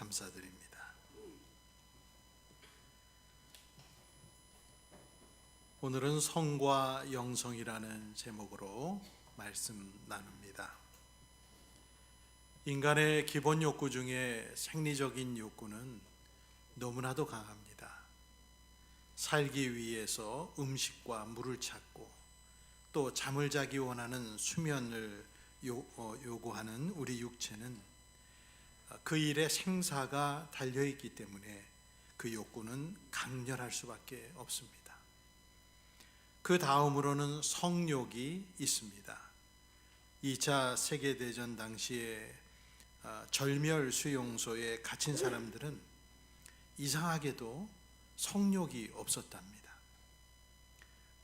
감사드립니다. 오늘은 성과 영성이라는 제목으로 말씀 나눕니다. 인간의 기본 욕구 중에 생리적인 욕구는 너무나도 강합니다. 살기 위해서 음식과 물을 찾고 또 잠을 자기 원하는 수면을 요구하는 우리 육체는 그 일에 생사가 달려있기 때문에 그 욕구는 강렬할 수밖에 없습니다. 그 다음으로는 성욕이 있습니다. 2차 세계대전 당시에 절멸 수용소에 갇힌 사람들은 이상하게도 성욕이 없었답니다.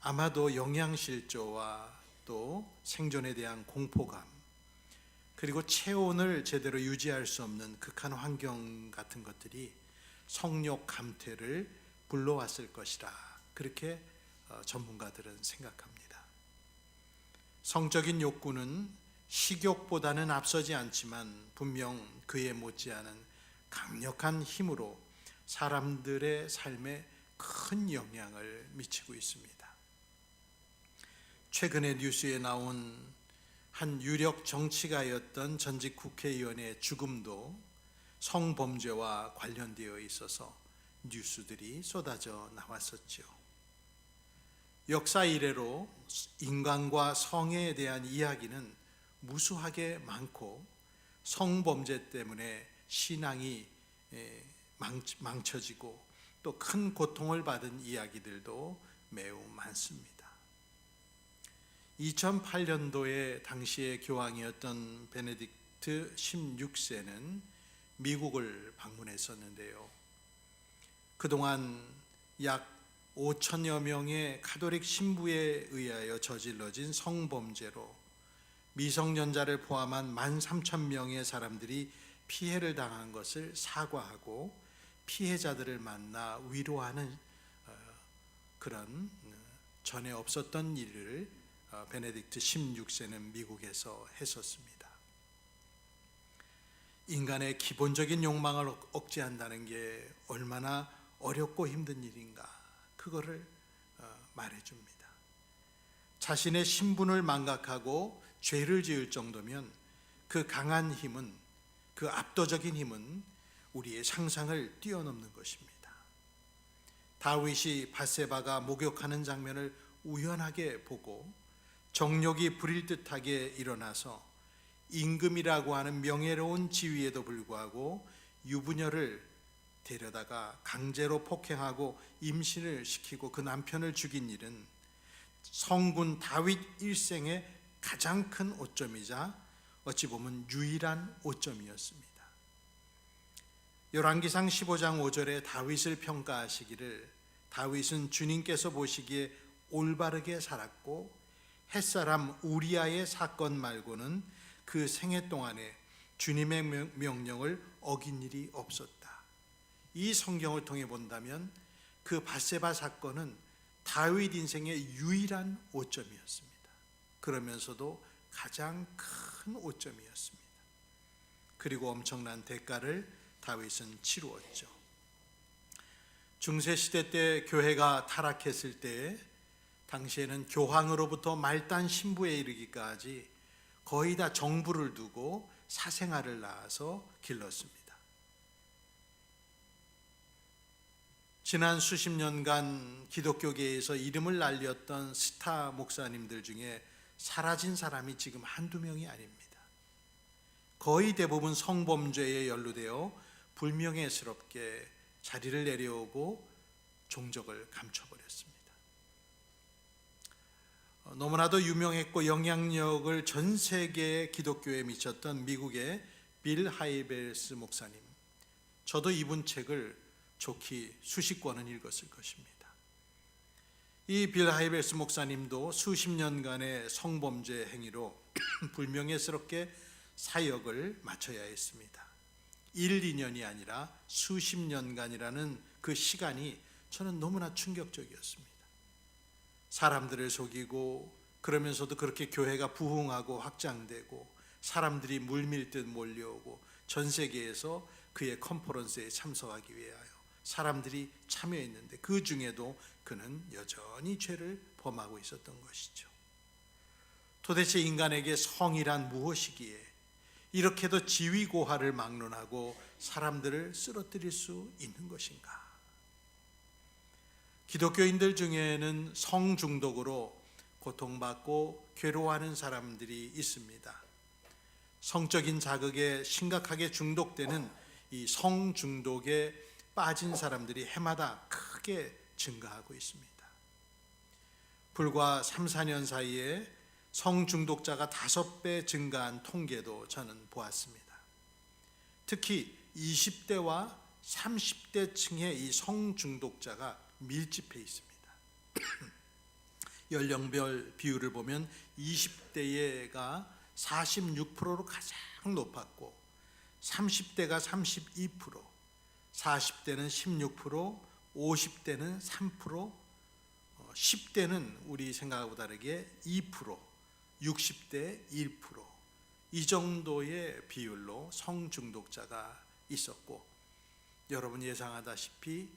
아마도 영양실조와 또 생존에 대한 공포감, 그리고 체온을 제대로 유지할 수 없는 극한 환경 같은 것들이 성욕 감퇴를 불러왔을 것이라 그렇게 전문가들은 생각합니다. 성적인 욕구는 식욕보다는 앞서지 않지만 분명 그에 못지않은 강력한 힘으로 사람들의 삶에 큰 영향을 미치고 있습니다. 최근에 뉴스에 나온 한 유력 정치가였던 전직 국회의원의 죽음도 성범죄와 관련되어 있어서 뉴스들이 쏟아져 나왔었죠. 역사 이래로 인간과 성에 대한 이야기는 무수하게 많고 성범죄 때문에 신앙이 망쳐지고 또 큰 고통을 받은 이야기들도 매우 많습니다. 2008년도에 당시의 교황이었던 베네딕트 16세는 미국을 방문했었는데요. 그동안 약 5천여 명의 가톨릭 신부에 의하여 저질러진 성범죄로 미성년자를 포함한 13,000명의 사람들이 피해를 당한 것을 사과하고 피해자들을 만나 위로하는 그런 전에 없었던 일을 베네딕트 16세는 미국에서 했었습니다. 인간의 기본적인 욕망을 억제한다는 게 얼마나 어렵고 힘든 일인가, 그거를 말해줍니다. 자신의 신분을 망각하고 죄를 지을 정도면 그 강한 힘은, 그 압도적인 힘은 우리의 상상을 뛰어넘는 것입니다. 다윗이 밧세바가 목욕하는 장면을 우연하게 보고 정욕이 부릴 듯하게 일어나서 임금이라고 하는 명예로운 지위에도 불구하고 유부녀를 데려다가 강제로 폭행하고 임신을 시키고 그 남편을 죽인 일은 성군 다윗 일생의 가장 큰 오점이자 어찌 보면 유일한 오점이었습니다. 열왕기상 15장 5절에 다윗을 평가하시기를 다윗은 주님께서 보시기에 올바르게 살았고 햇사람 우리아의 사건 말고는 그 생애 동안에 주님의 명령을 어긴 일이 없었다. 이 성경을 통해 본다면 그 밧세바 사건은 다윗 인생의 유일한 오점이었습니다. 그러면서도 가장 큰 오점이었습니다. 그리고 엄청난 대가를 다윗은 치루었죠. 중세시대 때 교회가 타락했을 때 당시에는 교황으로부터 말단 신부에 이르기까지 거의 다 정부를 두고 사생아를 낳아서 길렀습니다. 지난 수십 년간 기독교계에서 이름을 날렸던 스타 목사님들 중에 사라진 사람이 지금 한두 명이 아닙니다. 거의 대부분 성범죄에 연루되어 불명예스럽게 자리를 내려오고 종적을 감춰버렸습니다. 너무나도 유명했고 영향력을 전 세계의 기독교에 미쳤던 미국의 빌 하이벨스 목사님, 저도 이분 책을 좋게 수십 권은 읽었을 것입니다. 이 빌 하이벨스 목사님도 수십 년간의 성범죄 행위로 불명예스럽게 사역을 마쳐야 했습니다. 1, 2년이 아니라 수십 년간이라는 그 시간이 저는 너무나 충격적이었습니다. 사람들을 속이고 그러면서도 그렇게 교회가 부흥하고 확장되고 사람들이 물밀듯 몰려오고 전 세계에서 그의 컨퍼런스에 참석하기 위하여 사람들이 참여했는데 그 중에도 그는 여전히 죄를 범하고 있었던 것이죠. 도대체 인간에게 성이란 무엇이기에 이렇게도 지위고하를 막론하고 사람들을 쓰러뜨릴 수 있는 것인가? 기독교인들 중에는 성 중독으로 고통받고 괴로워하는 사람들이 있습니다. 성적인 자극에 심각하게 중독되는 이 성 중독에 빠진 사람들이 해마다 크게 증가하고 있습니다. 불과 3, 4년 사이에 성 중독자가 5배 증가한 통계도 저는 보았습니다. 특히 20대와 30대 층의 이 성 중독자가 밀집해 있습니다. 연령별 비율을 보면 20대가 46%로 가장 높았고 30대가 32%, 40대는 16%, 50대는 3%, 10대는 우리 생각하고 다르게 2%, 60대 1%, 이 정도의 비율로 성중독자가 있었고, 여러분 예상하다시피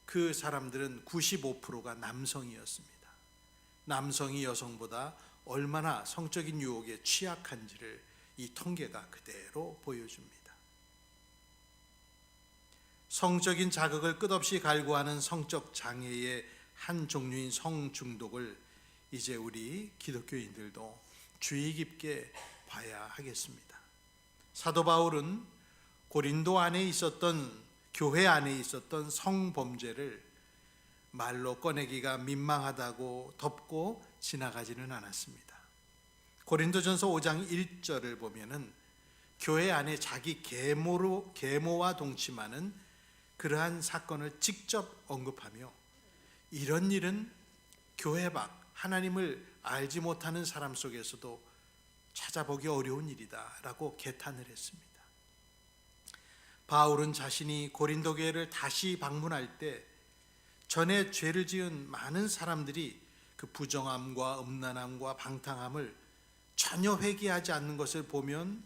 그 사람들은 95%가 남성이었습니다. 남성이 여성보다 얼마나 성적인 유혹에 취약한지를 이 통계가 그대로 보여줍니다. 성적인 자극을 끝없이 갈구하는 성적 장애의 한 종류인 성중독을 이제 우리 기독교인들도 주의 깊게 봐야 하겠습니다. 사도 바울은 고린도 안에 있었던, 교회 안에 있었던 성범죄를 말로 꺼내기가 민망하다고 덮고 지나가지는 않았습니다. 고린도전서 5장 1절을 보면은 교회 안에 자기 계모와 동침하는 그러한 사건을 직접 언급하며, 이런 일은 교회 밖 하나님을 알지 못하는 사람 속에서도 찾아보기 어려운 일이다 라고 개탄을 했습니다. 바울은 자신이 고린도 교회를 다시 방문할 때 전에 죄를 지은 많은 사람들이 그 부정함과 음란함과 방탕함을 전혀 회개하지 않는 것을 보면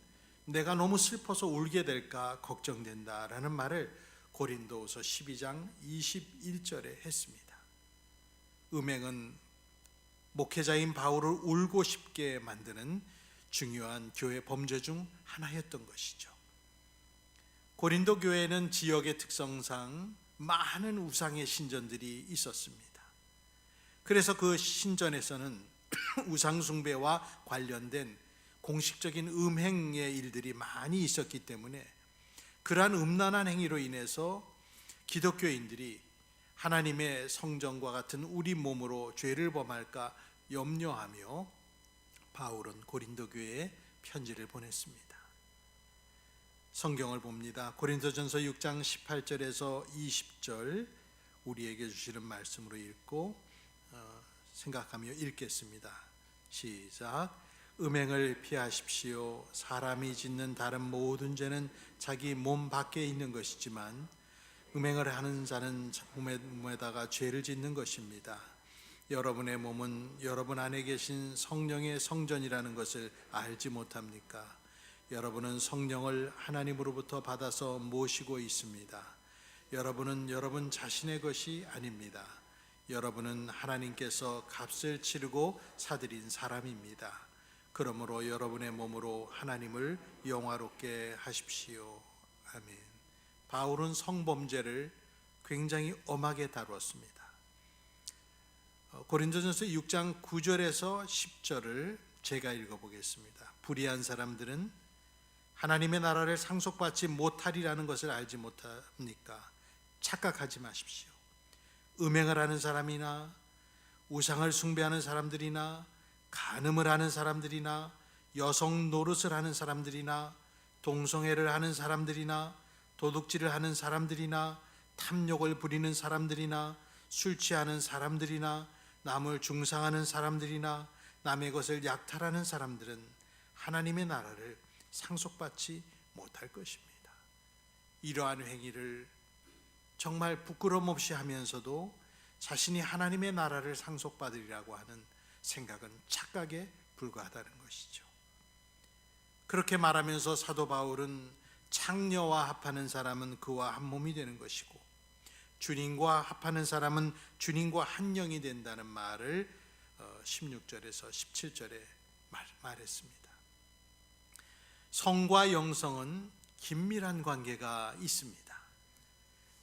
내가 너무 슬퍼서 울게 될까 걱정된다라는 말을 고린도후서 12장 21절에 했습니다. 음행은 목회자인 바울을 울고 싶게 만드는 중요한 교회 범죄 중 하나였던 것이죠. 고린도 교회는 지역의 특성상 많은 우상의 신전들이 있었습니다. 그래서 그 신전에서는 우상 숭배와 관련된 공식적인 음행의 일들이 많이 있었기 때문에 그러한 음란한 행위로 인해서 기독교인들이 하나님의 성전과 같은 우리 몸으로 죄를 범할까 염려하며 바울은 고린도 교회에 편지를 보냈습니다. 성경을 봅니다. 고린도전서 6장 18절에서 20절 우리에게 주시는 말씀으로 읽고 생각하며 읽겠습니다. 시작. 음행을 피하십시오. 사람이 짓는 다른 모든 죄는 자기 몸 밖에 있는 것이지만 음행을 하는 자는 몸에다가 죄를 짓는 것입니다. 여러분의 몸은 여러분 안에 계신 성령의 성전이라는 것을 알지 못합니까? 여러분은 성령을 하나님으로부터 받아서 모시고 있습니다. 여러분은 여러분 자신의 것이 아닙니다. 여러분은 하나님께서 값을 치르고 사들인 사람입니다. 그러므로 여러분의 몸으로 하나님을 영화롭게 하십시오. 아멘. 바울은 성범죄를 굉장히 엄하게 다루었습니다. 고린도전서 6장 9절에서 10절을 제가 읽어보겠습니다. 불의한 사람들은 하나님의 나라를 상속받지 못하리라는 것을 알지 못합니까? 착각하지 마십시오. 음행을 하는 사람이나 우상을 숭배하는 사람들이나 간음을 하는 사람들이나 여성 노릇을 하는 사람들이나 동성애를 하는 사람들이나 도둑질을 하는 사람들이나 탐욕을 부리는 사람들이나 술 취하는 사람들이나 남을 중상하는 사람들이나 남의 것을 약탈하는 사람들은 하나님의 나라를 상속받지 못할 것입니다. 이러한 행위를 정말 부끄럼 없이 하면서도 자신이 하나님의 나라를 상속받으리라고 하는 생각은 착각에 불과하다는 것이죠. 그렇게 말하면서 사도 바울은 창녀와 합하는 사람은 그와 한 몸이 되는 것이고 주님과 합하는 사람은 주님과 한 영이 된다는 말을 16절에서 17절에 말했습니다. 성과 영성은 긴밀한 관계가 있습니다.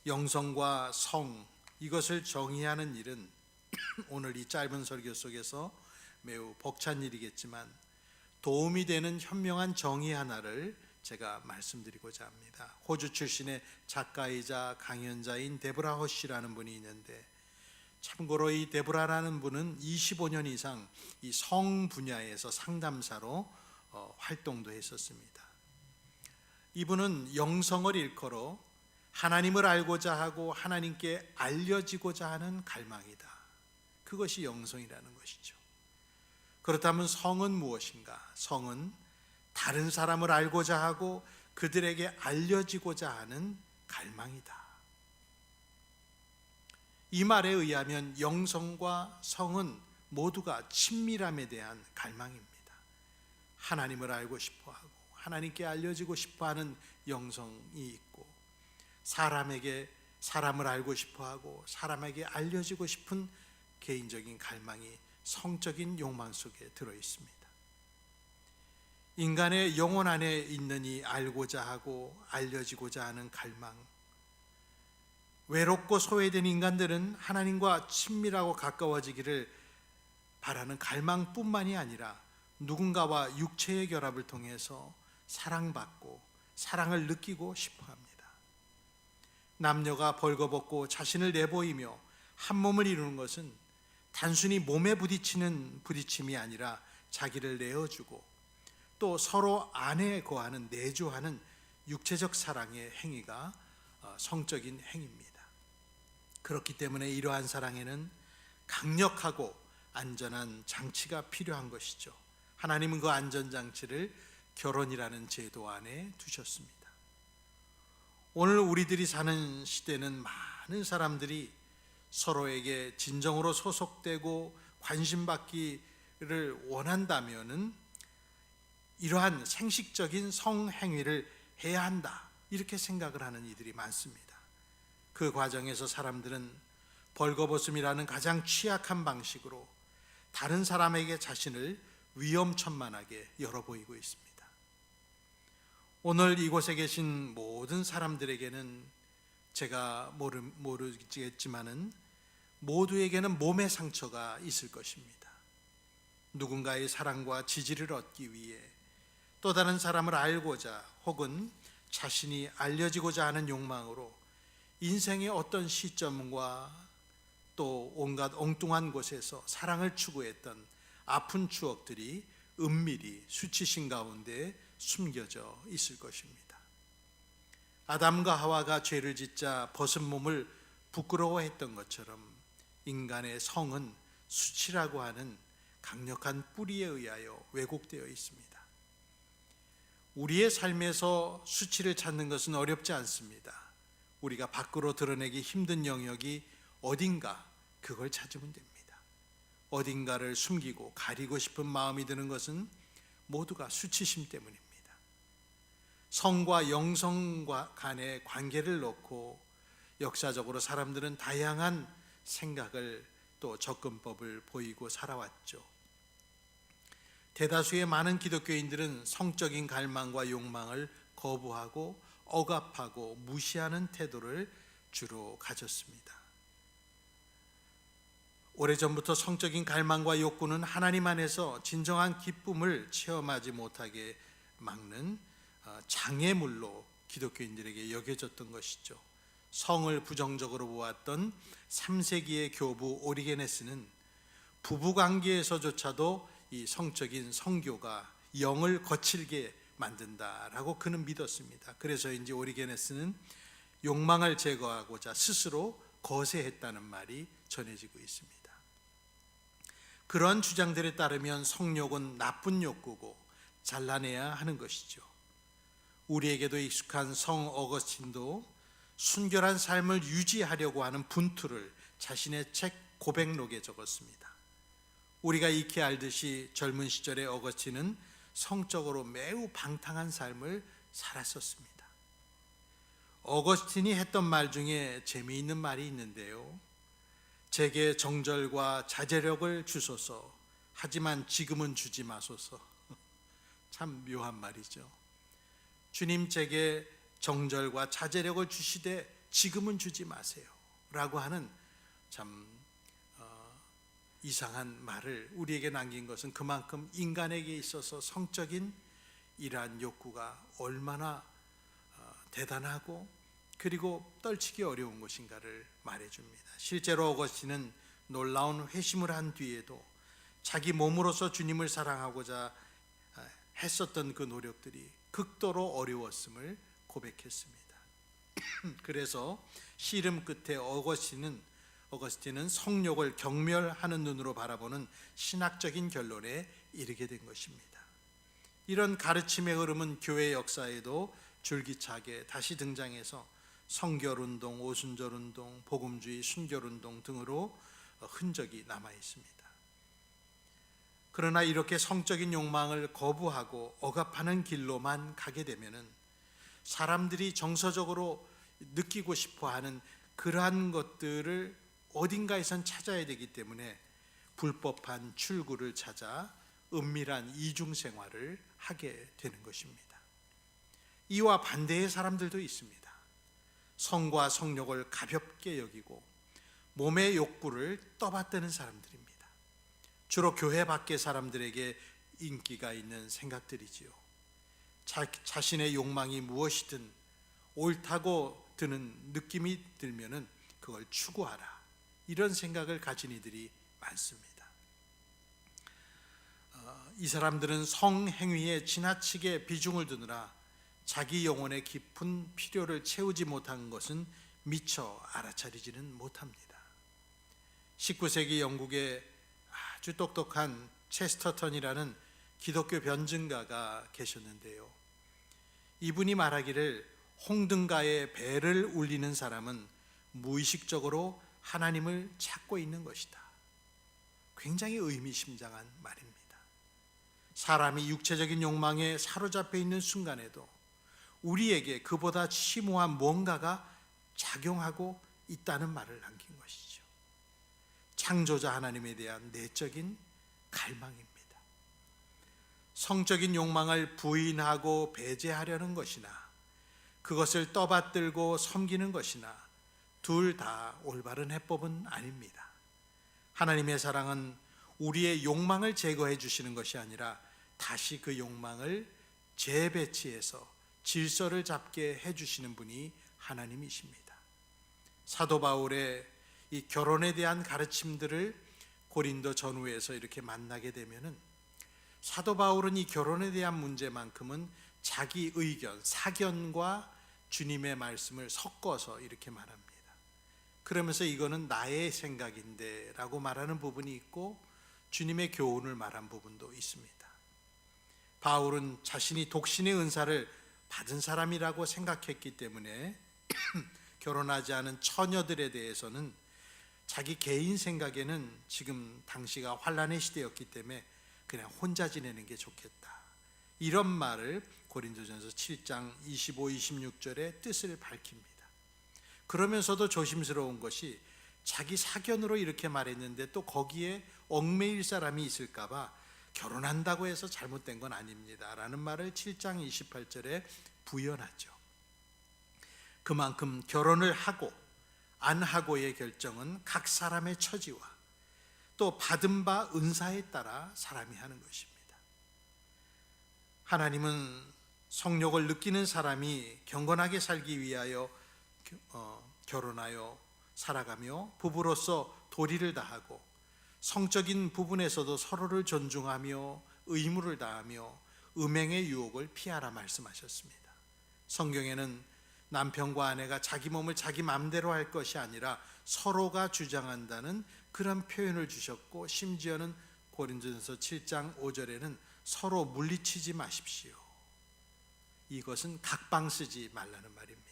영성과 성, 이것을 정의하는 일은 오늘 이 짧은 설교 속에서 매우 벅찬 일이겠지만 도움이 되는 현명한 정의 하나를 제가 말씀드리고자 합니다. 호주 출신의 작가이자 강연자인 데브라 허시라는 분이 있는데, 참고로 이 데브라라는 분은 25년 이상 이 성 분야에서 상담사로 활동도 했었습니다. 이분은 영성을 일컬어 하나님을 알고자 하고 하나님께 알려지고자 하는 갈망이다, 그것이 영성이라는 것이죠. 그렇다면 성은 무엇인가? 성은 다른 사람을 알고자 하고 그들에게 알려지고자 하는 갈망이다. 이 말에 의하면 영성과 성은 모두가 친밀함에 대한 갈망입니다. 하나님을 알고 싶어하고 하나님께 알려지고 싶어하는 영성이 있고, 사람을 알고 싶어하고 사람에게 알려지고 싶은 개인적인 갈망이 성적인 욕망 속에 들어 있습니다. 인간의 영혼 안에 있는 이 알고자 하고 알려지고자 하는 갈망, 외롭고 소외된 인간들은 하나님과 친밀하고 가까워지기를 바라는 갈망뿐만이 아니라 누군가와 육체의 결합을 통해서 사랑받고 사랑을 느끼고 싶어합니다. 남녀가 벌거벗고 자신을 내보이며 한 몸을 이루는 것은 단순히 몸에 부딪히는 부딪힘이 아니라 자기를 내어주고 또 서로 안에 거하는 내주하는 육체적 사랑의 행위가 성적인 행위입니다. 그렇기 때문에 이러한 사랑에는 강력하고 안전한 장치가 필요한 것이죠. 하나님은 그 안전장치를 결혼이라는 제도 안에 두셨습니다. 오늘 우리들이 사는 시대는 많은 사람들이 서로에게 진정으로 소속되고 관심받기를 원한다면은 이러한 생식적인 성행위를 해야 한다, 이렇게 생각을 하는 이들이 많습니다. 그 과정에서 사람들은 벌거벗음이라는 가장 취약한 방식으로 다른 사람에게 자신을 위험천만하게 열어보이고 있습니다. 오늘 이곳에 계신 모든 사람들에게는 제가 모르겠지만은 모두에게는 몸의 상처가 있을 것입니다. 누군가의 사랑과 지지를 얻기 위해 또 다른 사람을 알고자 혹은 자신이 알려지고자 하는 욕망으로 인생의 어떤 시점과 또 온갖 엉뚱한 곳에서 사랑을 추구했던 아픈 추억들이 은밀히 수치심 가운데 숨겨져 있을 것입니다. 아담과 하와가 죄를 짓자 벗은 몸을 부끄러워했던 것처럼 인간의 성은 수치라고 하는 강력한 뿌리에 의하여 왜곡되어 있습니다. 우리의 삶에서 수치를 찾는 것은 어렵지 않습니다. 우리가 밖으로 드러내기 힘든 영역이 어딘가, 그걸 찾으면 됩니다. 어딘가를 숨기고 가리고 싶은 마음이 드는 것은 모두가 수치심 때문입니다. 성과 영성과 간의 관계를 놓고 역사적으로 사람들은 다양한 생각을 또 접근법을 보이고 살아왔죠. 대다수의 많은 기독교인들은 성적인 갈망과 욕망을 거부하고 억압하고 무시하는 태도를 주로 가졌습니다. 오래전부터 성적인 갈망과 욕구는 하나님 안에서 진정한 기쁨을 체험하지 못하게 막는 장애물로 기독교인들에게 여겨졌던 것이죠. 성을 부정적으로 보았던 3세기의 교부 오리게네스는 부부관계에서조차도 이 성적인 성교가 영을 거칠게 만든다라고 그는 믿었습니다. 그래서인지 오리게네스는 욕망을 제거하고자 스스로 거세했다는 말이 전해지고 있습니다. 그런 주장들에 따르면 성욕은 나쁜 욕구고 잘라내야 하는 것이죠. 우리에게도 익숙한 성 어거스틴도 순결한 삶을 유지하려고 하는 분투를 자신의 책 고백록에 적었습니다. 우리가 익히 알듯이 젊은 시절의 어거스틴은 성적으로 매우 방탕한 삶을 살았었습니다. 어거스틴이 했던 말 중에 재미있는 말이 있는데요. 제게 정절과 자제력을 주소서. 하지만 지금은 주지 마소서. 참 묘한 말이죠. 주님 제게 정절과 자제력을 주시되 지금은 주지 마세요 라고 하는 참 이상한 말을 우리에게 남긴 것은 그만큼 인간에게 있어서 성적인 이러한 욕구가 얼마나 대단하고 그리고 떨치기 어려운 것인가를 말해줍니다. 실제로 어거스틴은 놀라운 회심을 한 뒤에도 자기 몸으로서 주님을 사랑하고자 했었던 그 노력들이 극도로 어려웠음을 고백했습니다. 그래서 씨름 끝에 어거스틴은 성욕을 경멸하는 눈으로 바라보는 신학적인 결론에 이르게 된 것입니다. 이런 가르침의 흐름은 교회 역사에도 줄기차게 다시 등장해서 성결운동, 오순절운동, 복음주의, 순결운동 등으로 흔적이 남아 있습니다. 그러나 이렇게 성적인 욕망을 거부하고 억압하는 길로만 가게 되면은 사람들이 정서적으로 느끼고 싶어하는 그러한 것들을 어딘가에선 찾아야 되기 때문에 불법한 출구를 찾아 은밀한 이중생활을 하게 되는 것입니다. 이와 반대의 사람들도 있습니다. 성과 성욕을 가볍게 여기고 몸의 욕구를 떠받드는 사람들입니다. 주로 교회 밖의 사람들에게 인기가 있는 생각들이지요. 자신의 욕망이 무엇이든 옳다고 드는 느낌이 들면은 그걸 추구하라, 이런 생각을 가진 이들이 많습니다. 이 사람들은 성행위에 지나치게 비중을 두느라 자기 영혼의 깊은 필요를 채우지 못한 것은 미처 알아차리지는 못합니다. 19세기 영국의 아주 똑똑한 체스터턴이라는 기독교 변증가가 계셨는데요. 이분이 말하기를 홍등가의 벨을 울리는 사람은 무의식적으로 하나님을 찾고 있는 것이다. 굉장히 의미심장한 말입니다. 사람이 육체적인 욕망에 사로잡혀 있는 순간에도 우리에게 그보다 심오한 뭔가가 작용하고 있다는 말을 남긴 것이죠. 창조자 하나님에 대한 내적인 갈망입니다. 성적인 욕망을 부인하고 배제하려는 것이나 그것을 떠받들고 섬기는 것이나 둘 다 올바른 해법은 아닙니다. 하나님의 사랑은 우리의 욕망을 제거해 주시는 것이 아니라 다시 그 욕망을 재배치해서 질서를 잡게 해주시는 분이 하나님이십니다. 사도 바울의 이 결혼에 대한 가르침들을 고린도 전후에서 이렇게 만나게 되면은 사도 바울은 이 결혼에 대한 문제만큼은 자기 의견, 사견과 주님의 말씀을 섞어서 이렇게 말합니다. 그러면서 이거는 나의 생각인데 라고 말하는 부분이 있고 주님의 교훈을 말한 부분도 있습니다. 바울은 자신이 독신의 은사를 받은 사람이라고 생각했기 때문에 결혼하지 않은 처녀들에 대해서는 자기 개인 생각에는 지금 당시가 환란의 시대였기 때문에 그냥 혼자 지내는 게 좋겠다, 이런 말을 고린도전서 7장 25, 26절의 뜻을 밝힙니다. 그러면서도 조심스러운 것이 자기 사견으로 이렇게 말했는데 또 거기에 얽매일 사람이 있을까 봐 결혼한다고 해서 잘못된 건 아닙니다 라는 말을 7장 28절에 부연하죠. 그만큼 결혼을 하고 안 하고의 결정은 각 사람의 처지와 또 받은 바 은사에 따라 사람이 하는 것입니다. 하나님은 성욕을 느끼는 사람이 경건하게 살기 위하여 결혼하여 살아가며 부부로서 도리를 다하고 성적인 부분에서도 서로를 존중하며 의무를 다하며 음행의 유혹을 피하라 말씀하셨습니다. 성경에는 남편과 아내가 자기 몸을 자기 마음대로 할 것이 아니라 서로가 주장한다는 그런 표현을 주셨고, 심지어는 고린도전서 7장 5절에는 서로 물리치지 마십시오, 이것은 각방 쓰지 말라는 말입니다.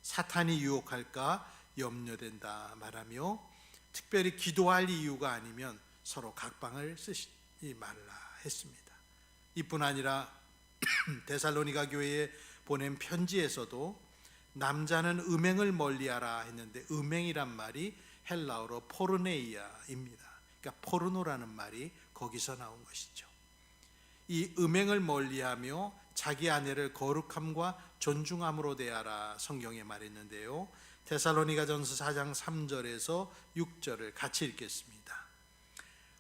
사탄이 유혹할까 염려된다 말하며 특별히 기도할 이유가 아니면 서로 각방을 쓰지 말라 했습니다. 이뿐 아니라 데살로니가 교회에 보낸 편지에서도 남자는 음행을 멀리하라 했는데 음행이란 말이 헬라어로 포르네이아입니다. 그러니까 포르노라는 말이 거기서 나온 것이죠. 이 음행을 멀리하며 자기 아내를 거룩함과 존중함으로 대하라 성경에 말했는데요. 데살로니가전서 4장 3절에서 6절을 같이 읽겠습니다.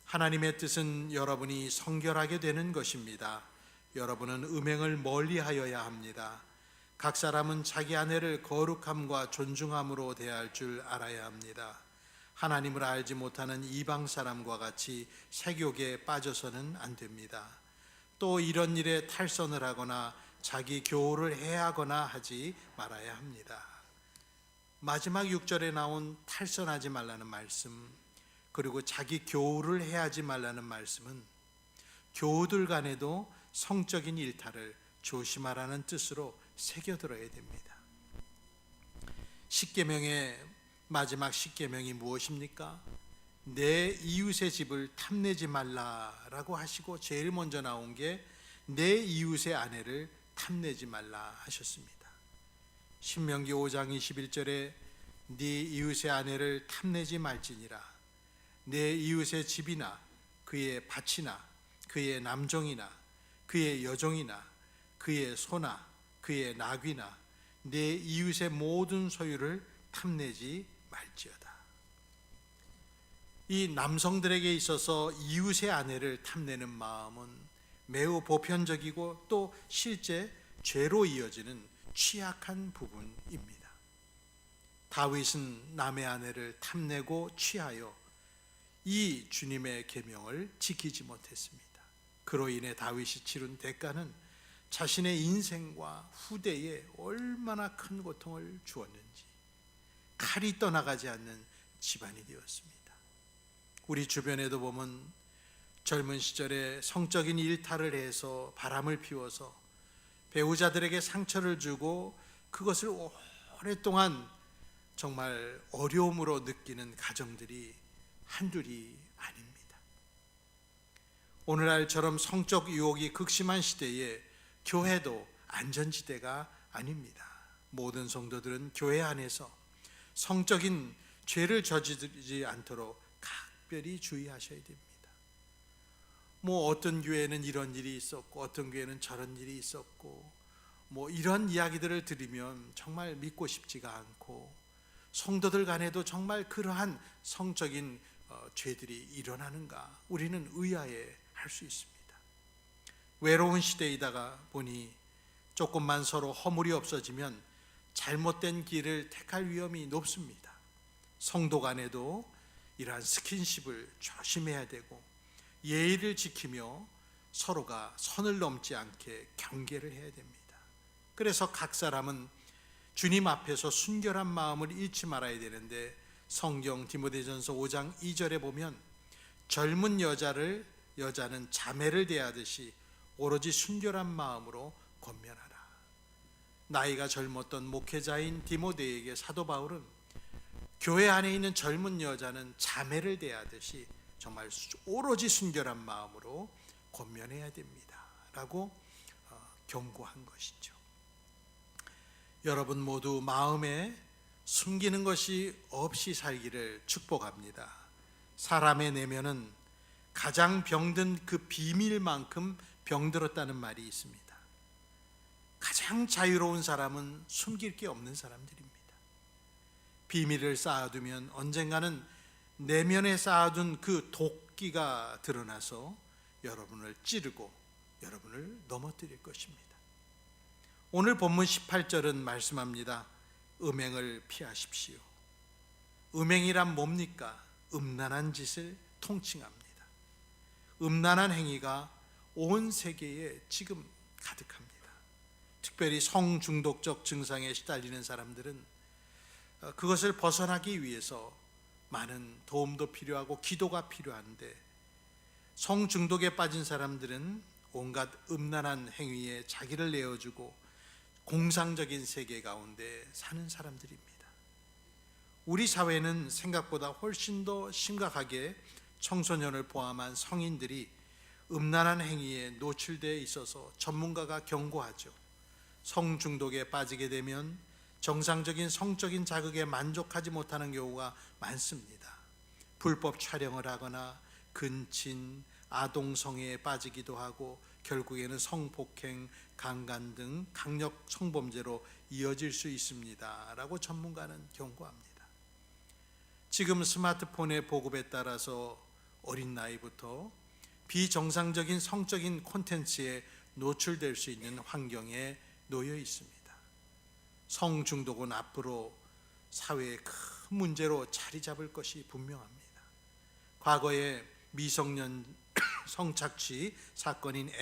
하나님의 뜻은 여러분이 성결하게 되는 것입니다. 여러분은 음행을 멀리하여야 합니다. 각 사람은 자기 아내를 거룩함과 존중함으로 대할 줄 알아야 합니다. 하나님을 알지 못하는 이방 사람과 같이 색욕에 빠져서는 안 됩니다. 또 이런 일에 탈선을 하거나 자기 교우를 해하거나 하지 말아야 합니다. 마지막 6절에 나온 탈선하지 말라는 말씀, 그리고 자기 교우를 해하지 말라는 말씀은 교우들 간에도 성적인 일탈을 조심하라는 뜻으로 새겨들어야 됩니다. 십계명의 마지막 십계명이 무엇입니까? 내 이웃의 집을 탐내지 말라라고 하시고 제일 먼저 나온 게 내 이웃의 아내를 탐내지 말라 하셨습니다. 신명기 5장 21절에 네 이웃의 아내를 탐내지 말지니라. 내 이웃의 집이나 그의 밭이나 그의 남종이나 그의 여종이나 그의 소나 그의 나귀나 내 이웃의 모든 소유를 탐내지 말지어다. 이 남성들에게 있어서 이웃의 아내를 탐내는 마음은 매우 보편적이고 또 실제 죄로 이어지는 취약한 부분입니다. 다윗은 남의 아내를 탐내고 취하여 이 주님의 계명을 지키지 못했습니다. 그로 인해 다윗이 치른 대가는 자신의 인생과 후대에 얼마나 큰 고통을 주었는지, 칼이 떠나가지 않는 집안이 되었습니다. 우리 주변에도 보면 젊은 시절에 성적인 일탈을 해서 바람을 피워서 배우자들에게 상처를 주고 그것을 오랫동안 정말 어려움으로 느끼는 가정들이 한둘이 아닙니다. 오늘날처럼 성적 유혹이 극심한 시대에 교회도 안전지대가 아닙니다. 모든 성도들은 교회 안에서 성적인 죄를 저지르지 않도록 각별히 주의하셔야 됩니다. 어떤 교회는 이런 일이 있었고 어떤 교회는 저런 일이 있었고 이런 이야기들을 들으면 정말 믿고 싶지가 않고 성도들 간에도 정말 그러한 성적인 죄들이 일어나는가 우리는 의아해 할 수 있습니다. 외로운 시대이다가 보니 조금만 서로 허물이 없어지면 잘못된 길을 택할 위험이 높습니다. 성도 간에도 이러한 스킨십을 조심해야 되고 예의를 지키며 서로가 선을 넘지 않게 경계를 해야 됩니다. 그래서 각 사람은 주님 앞에서 순결한 마음을 잃지 말아야 되는데 성경 디모데전서 5장 2절에 보면 젊은 여자는 자매를 대하듯이 오로지 순결한 마음으로 권면하라. 나이가 젊었던 목회자인 디모데에게 사도 바울은 교회 안에 있는 젊은 여자는 자매를 대하듯이 정말 오로지 순결한 마음으로 권면해야 됩니다 라고 경고한 것이죠. 여러분 모두 마음에 숨기는 것이 없이 살기를 축복합니다. 사람의 내면은 가장 병든 그 비밀만큼 병들었다는 말이 있습니다. 가장 자유로운 사람은 숨길 게 없는 사람들입니다. 비밀을 쌓아두면 언젠가는 내면에 쌓아둔 그 도끼가 드러나서 여러분을 찌르고 여러분을 넘어뜨릴 것입니다. 오늘 본문 18절은 말씀합니다. 음행을 피하십시오. 음행이란 뭡니까? 음란한 짓을 통칭합니다. 음란한 행위가 온 세계에 지금 가득합니다. 특별히 성중독적 증상에 시달리는 사람들은 그것을 벗어나기 위해서 많은 도움도 필요하고 기도가 필요한데 성중독에 빠진 사람들은 온갖 음란한 행위에 자기를 내어주고 공상적인 세계 가운데 사는 사람들입니다. 우리 사회는 생각보다 훨씬 더 심각하게 청소년을 포함한 성인들이 음란한 행위에 노출되어 있어서 전문가가 경고하죠. 성중독에 빠지게 되면 정상적인 성적인 자극에 만족하지 못하는 경우가 많습니다. 불법 촬영을 하거나 근친, 아동성애에 빠지기도 하고 결국에는 성폭행, 강간 등 강력 성범죄로 이어질 수 있습니다 라고 전문가는 경고합니다. 지금 스마트폰의 보급에 따라서 어린 나이부터 비정상적인 성적인 콘텐츠에 노출될 수 있는 환경에 놓여 있습니다. 성중독은 앞으로 사회의 큰 문제로 자리 잡을 것이 분명합니다. 과거에 미성년 성착취 사건인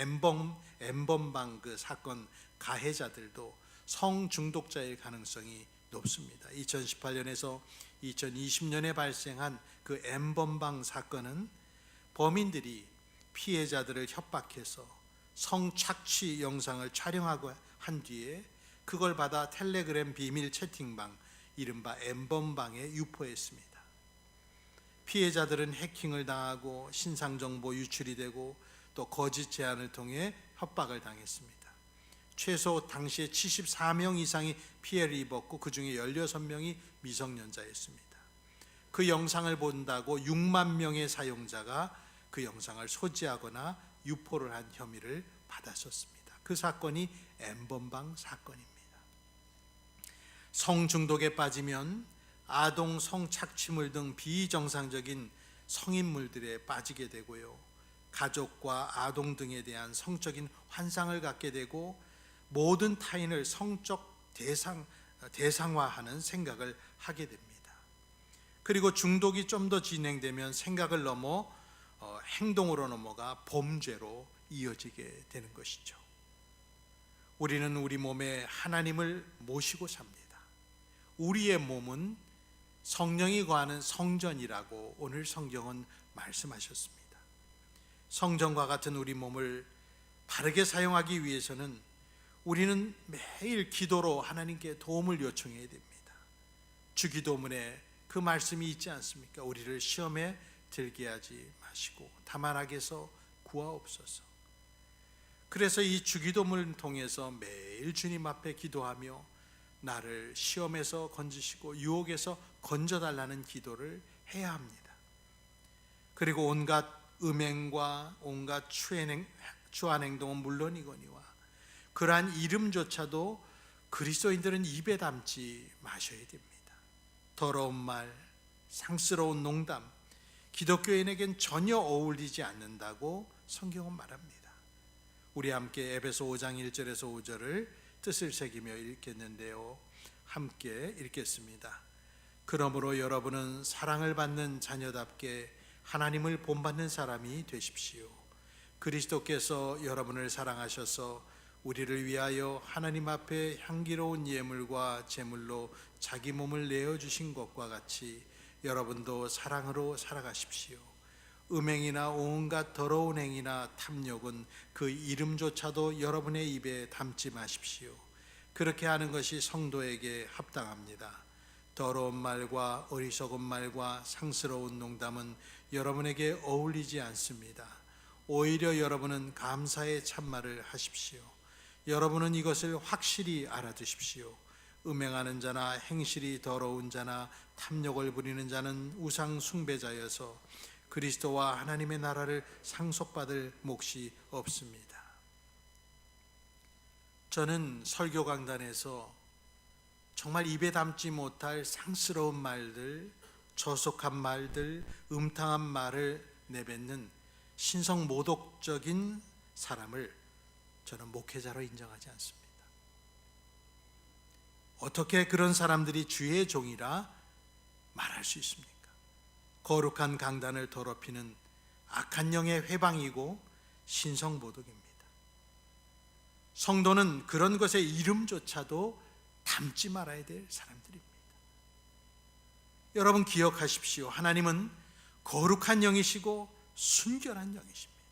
엠번방 그 사건 가해자들도 성중독자일 가능성이 높습니다. 2018년에서 2020년에 발생한 그 엠번방 사건은 범인들이 피해자들을 협박해서 성착취 영상을 촬영하고 한 뒤에 그걸 받아 텔레그램 비밀 채팅방, 이른바 엠번방에 유포했습니다. 피해자들은 해킹을 당하고 신상정보 유출이 되고 또 거짓 제안을 통해 협박을 당했습니다. 최소 당시에 74명 이상이 피해를 입었고 그 중에 16명이 미성년자였습니다. 그 영상을 본다고 6만 명의 사용자가 그 영상을 소지하거나 유포를 한 혐의를 받았었습니다. 그 사건이 엠번방 사건입니다. 성중독에 빠지면 아동 성착취물 등 비정상적인 성인물들에 빠지게 되고요, 가족과 아동 등에 대한 성적인 환상을 갖게 되고 모든 타인을 성적 대상화하는 생각을 하게 됩니다. 그리고 중독이 좀 더 진행되면 생각을 넘어 행동으로 넘어가 범죄로 이어지게 되는 것이죠. 우리는 우리 몸에 하나님을 모시고 삽니다. 우리의 몸은 성령이 거하는 성전이라고 오늘 성경은 말씀하셨습니다. 성전과 같은 우리 몸을 바르게 사용하기 위해서는 우리는 매일 기도로 하나님께 도움을 요청해야 됩니다. 주기도문에 그 말씀이 있지 않습니까? 우리를 시험에 들게 하지 마시고 다만 악에서 구하옵소서. 그래서 이 주기도문을 통해서 매일 주님 앞에 기도하며 나를 시험에서 건지시고 유혹에서 건져달라는 기도를 해야 합니다. 그리고 온갖 음행과 온갖 추한 행동은 물론이거니와 그러한 이름조차도 그리스도인들은 입에 담지 마셔야 됩니다. 더러운 말, 상스러운 농담, 기독교인에겐 전혀 어울리지 않는다고 성경은 말합니다. 우리 함께 에베소 5장 1절에서 5절을 뜻을 새기며 읽겠는데요, 함께 읽겠습니다. 그러므로 여러분은 사랑을 받는 자녀답게 하나님을 본받는 사람이 되십시오. 그리스도께서 여러분을 사랑하셔서 우리를 위하여 하나님 앞에 향기로운 예물과 제물로 자기 몸을 내어주신 것과 같이 여러분도 사랑으로 살아가십시오. 음행이나 온갖 더러운 행위나 탐욕은 그 이름조차도 여러분의 입에 담지 마십시오. 그렇게 하는 것이 성도에게 합당합니다. 더러운 말과 어리석은 말과 상스러운 농담은 여러분에게 어울리지 않습니다. 오히려 여러분은 감사의 참말을 하십시오. 여러분은 이것을 확실히 알아두십시오. 음행하는 자나 행실이 더러운 자나 탐욕을 부리는 자는 우상 숭배자여서 그리스도와 하나님의 나라를 상속받을 몫이 없습니다. 저는 설교 강단에서 정말 입에 담지 못할 상스러운 말들, 저속한 말들, 음탕한 말을 내뱉는 신성 모독적인 사람을 저는 목회자로 인정하지 않습니다. 어떻게 그런 사람들이 주의 종이라 말할 수 있습니까? 거룩한 강단을 더럽히는 악한 영의 회방이고 신성 모독입니다. 성도는 그런 것의 이름조차도 담지 말아야 될 사람들입니다. 여러분 기억하십시오. 하나님은 거룩한 영이시고 순결한 영이십니다.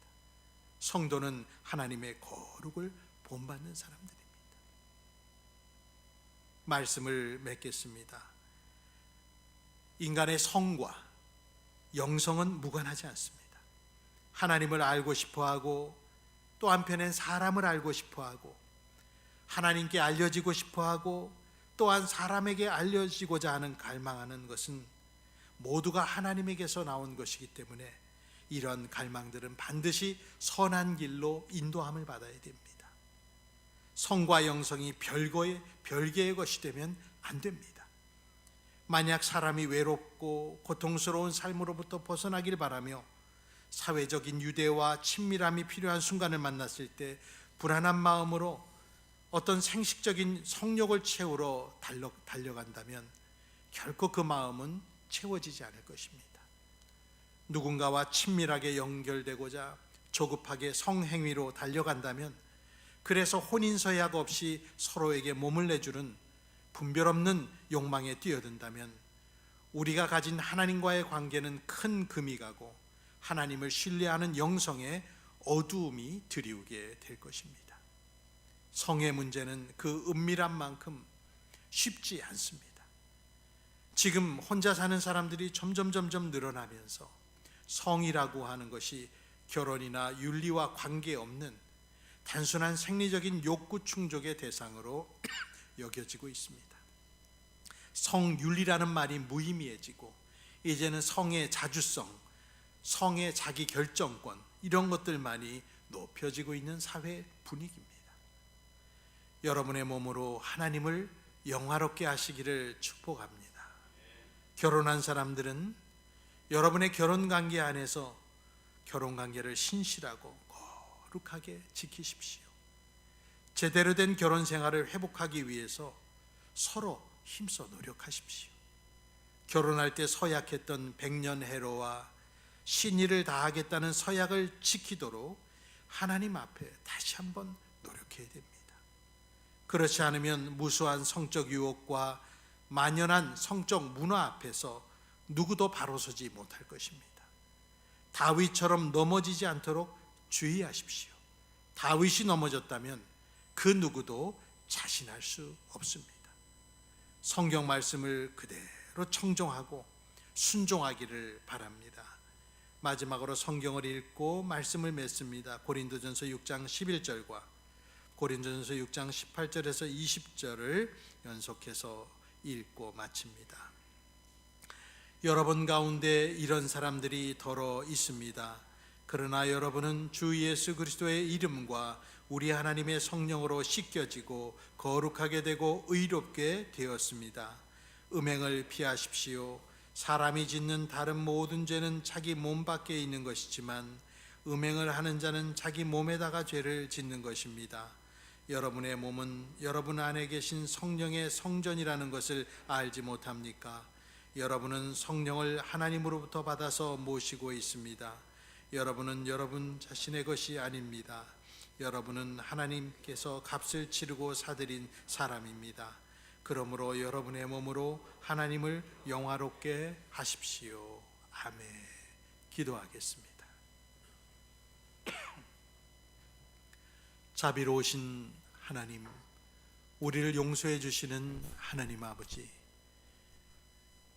성도는 하나님의 거룩을 본받는 사람들입니다. 말씀을 맺겠습니다. 인간의 성과 영성은 무관하지 않습니다. 하나님을 알고 싶어하고 또 한편엔 사람을 알고 싶어하고 하나님께 알려지고 싶어하고 또한 사람에게 알려지고자 하는 갈망하는 것은 모두가 하나님에게서 나온 것이기 때문에 이런 갈망들은 반드시 선한 길로 인도함을 받아야 됩니다. 성과 영성이 별개의 것이 되면 안 됩니다. 만약 사람이 외롭고 고통스러운 삶으로부터 벗어나길 바라며 사회적인 유대와 친밀함이 필요한 순간을 만났을 때 불안한 마음으로 어떤 생식적인 성욕을 채우러 달려간다면 결코 그 마음은 채워지지 않을 것입니다. 누군가와 친밀하게 연결되고자 조급하게 성행위로 달려간다면, 그래서 혼인서약 없이 서로에게 몸을 내주는 분별 없는 욕망에 뛰어든다면 우리가 가진 하나님과의 관계는 큰 금이 가고 하나님을 신뢰하는 영성에 어두움이 드리우게 될 것입니다. 성의 문제는 그 은밀한 만큼 쉽지 않습니다. 지금 혼자 사는 사람들이 점점 늘어나면서 성이라고 하는 것이 결혼이나 윤리와 관계없는 단순한 생리적인 욕구 충족의 대상으로 여겨지고 있습니다. 성윤리라는 말이 무의미해지고 이제는 성의 자주성, 성의 자기 결정권, 이런 것들만이 높여지고 있는 사회 분위기입니다. 여러분의 몸으로 하나님을 영화롭게 하시기를 축복합니다. 결혼한 사람들은 여러분의 결혼관계 안에서 결혼관계를 신실하고 거룩하게 지키십시오. 제대로 된 결혼 생활을 회복하기 위해서 서로 힘써 노력하십시오. 결혼할 때 서약했던 백년해로와 신의를 다하겠다는 서약을 지키도록 하나님 앞에 다시 한번 노력해야 됩니다. 그렇지 않으면 무수한 성적 유혹과 만연한 성적 문화 앞에서 누구도 바로 서지 못할 것입니다. 다윗처럼 넘어지지 않도록 주의하십시오. 다윗이 넘어졌다면 그 누구도 자신할 수 없습니다. 성경 말씀을 그대로 청종하고 순종하기를 바랍니다. 마지막으로 성경을 읽고 말씀을 맺습니다. 고린도전서 6장 11절과 고린도전서 6장 18절에서 20절을 연속해서 읽고 마칩니다. 여러분 가운데 이런 사람들이 더러 있습니다. 그러나 여러분은 주 예수 그리스도의 이름과 우리 하나님의 성령으로 씻겨지고 거룩하게 되고 의롭게 되었습니다. 음행을 피하십시오. 사람이 짓는 다른 모든 죄는 자기 몸 밖에 있는 것이지만 음행을 하는 자는 자기 몸에다가 죄를 짓는 것입니다. 여러분의 몸은 여러분 안에 계신 성령의 성전이라는 것을 알지 못합니까? 여러분은 성령을 하나님으로부터 받아서 모시고 있습니다. 여러분은 여러분 자신의 것이 아닙니다. 여러분은 하나님께서 값을 치르고 사들인 사람입니다. 그러므로 여러분의 몸으로 하나님을 영화롭게 하십시오. 아멘. 기도하겠습니다. 자비로우신 하나님, 우리를 용서해 주시는 하나님 아버지,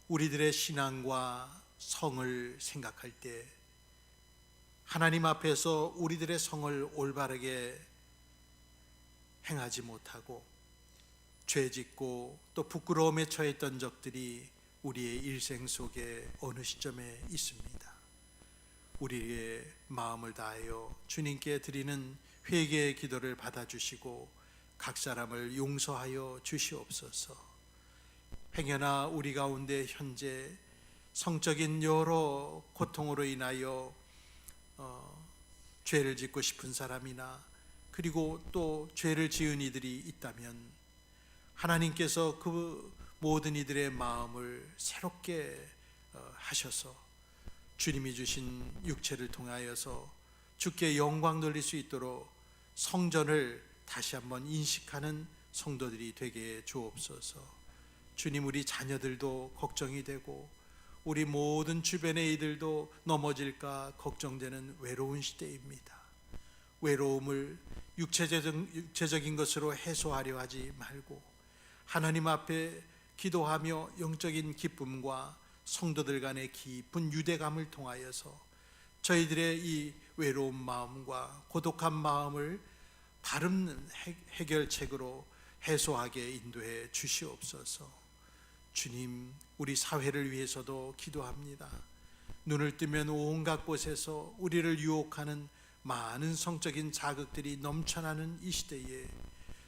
우리들의 신앙과 성을 생각할 때 하나님 앞에서 우리들의 성을 올바르게 행하지 못하고 죄짓고 또 부끄러움에 처했던 적들이 우리의 일생 속에 어느 시점에 있습니다. 우리의 마음을 다하여 주님께 드리는 회개의 기도를 받아주시고 각 사람을 용서하여 주시옵소서. 행여나 우리 가운데 현재 성적인 여러 고통으로 인하여 죄를 짓고 싶은 사람이나 그리고 또 죄를 지은 이들이 있다면 하나님께서 그 모든 이들의 마음을 새롭게 하셔서 주님이 주신 육체를 통하여서 주께 영광 돌릴 수 있도록 성전을 다시 한번 인식하는 성도들이 되게 주옵소서. 주님, 우리 자녀들도 걱정이 되고 우리 모든 주변의 이들도 넘어질까 걱정되는 외로운 시대입니다. 외로움을 육체적인 것으로 해소하려 하지 말고 하나님 앞에 기도하며 영적인 기쁨과 성도들 간의 깊은 유대감을 통하여서 저희들의 이 외로운 마음과 고독한 마음을 바른 해결책으로 해소하게 인도해 주시옵소서. 주님, 우리 사회를 위해서도 기도합니다. 눈을 뜨면 온갖 곳에서 우리를 유혹하는 많은 성적인 자극들이 넘쳐나는 이 시대에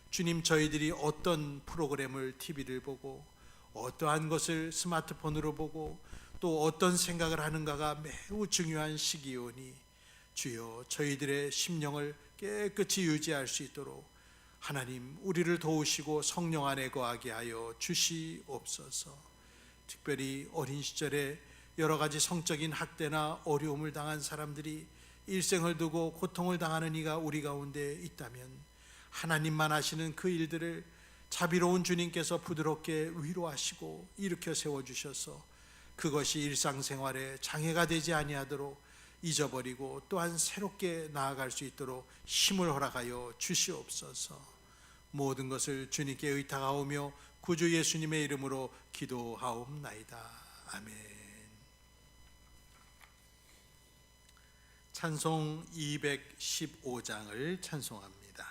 주님, 저희들이 어떤 프로그램을 TV를 보고 어떠한 것을 스마트폰으로 보고 또 어떤 생각을 하는가가 매우 중요한 시기이오니 주여, 저희들의 심령을 깨끗이 유지할 수 있도록 하나님, 우리를 도우시고 성령 안에 거하게 하여 주시옵소서. 특별히 어린 시절에 여러 가지 성적인 학대나 어려움을 당한 사람들이 일생을 두고 고통을 당하는 이가 우리 가운데 있다면 하나님만 아시는 그 일들을 자비로운 주님께서 부드럽게 위로하시고 일으켜 세워주셔서 그것이 일상생활에 장애가 되지 아니하도록 잊어버리고 또한 새롭게 나아갈 수 있도록 힘을 허락하여 주시옵소서. 모든 것을 주님께 의탁하오며 구주 예수님의 이름으로 기도하옵나이다. 아멘. 찬송 215장을 찬송합니다.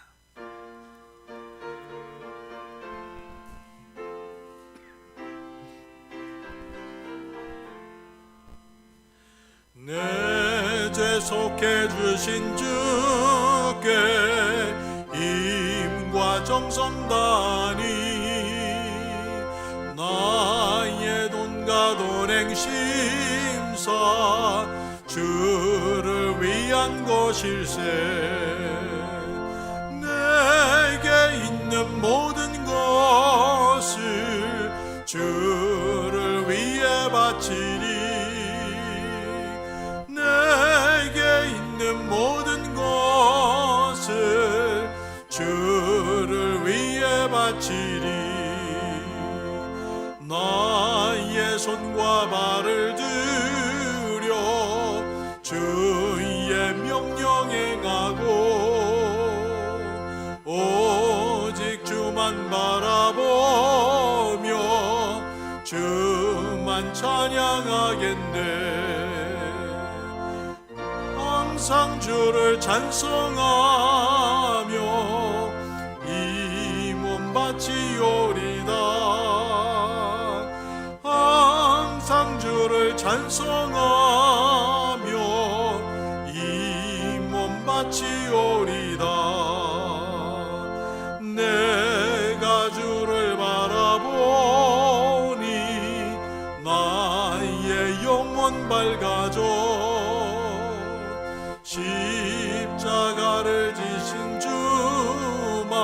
내 죄 속해 주신 주께 힘과 정성 다하니 나의 돈과 돈행심사 주를 위한 것일세. 내게 있는 모든 것을 주를 위해 바치리. 내게 있는 모든 것을 주를 위해 바치리. 나의 손과 발을 들여 주의 명령 행하고 오직 주만 바라보며 주만 찬양하겠네. 항상 주를 찬송하며 이 몸 바치오리다. 항상 주를 찬송하며 이 몸 바치오리다. 내가 주를 바라보니 나의 영혼 밝아져. 십자가를 지신 주만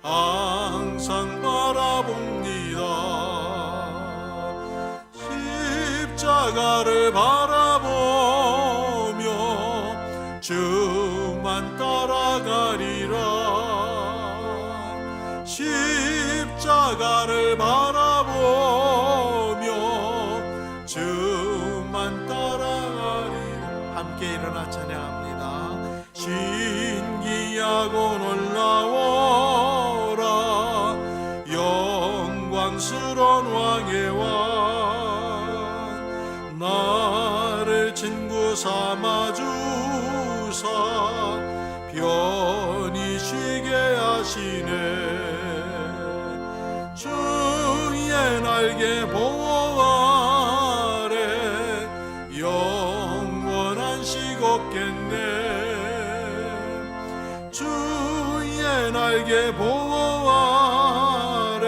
항상 바라봅니다. 십자가를 바라보며 주만 따라가리라. 십자가를 바라보며 주만 따라가리라. 함께 일어나 찬양합니다. 신기하고 놀라워라 영광스러운 왕의 왕. 나를 친구 삼아주사 편히 쉬게 하시네. 주의 날개 보호 아래 영원한 식 없겠네. 주의 날개 보호 아래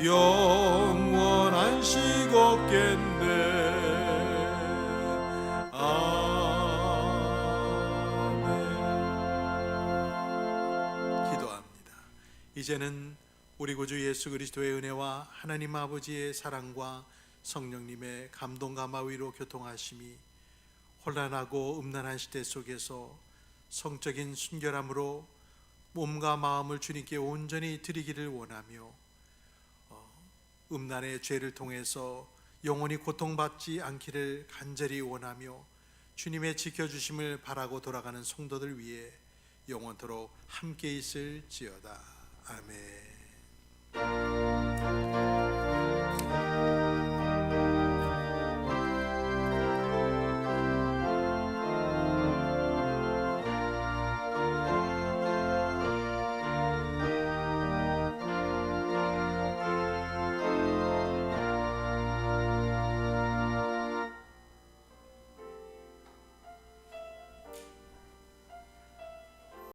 영원한 식 없겠네. 아멘. 기도합니다. 이제는 우리 구주 예수 그리스도의 은혜와 하나님 아버지의 사랑과 성령님의 감동 감화위로 교통하심이 혼란하고 음란한 시대 속에서 성적인 순결함으로 몸과 마음을 주님께 온전히 드리기를 원하며 음란의 죄를 통해서 영원히 고통받지 않기를 간절히 원하며 주님의 지켜주심을 바라고 돌아가는 성도들 위해 영원토록 함께 있을지어다. 아멘.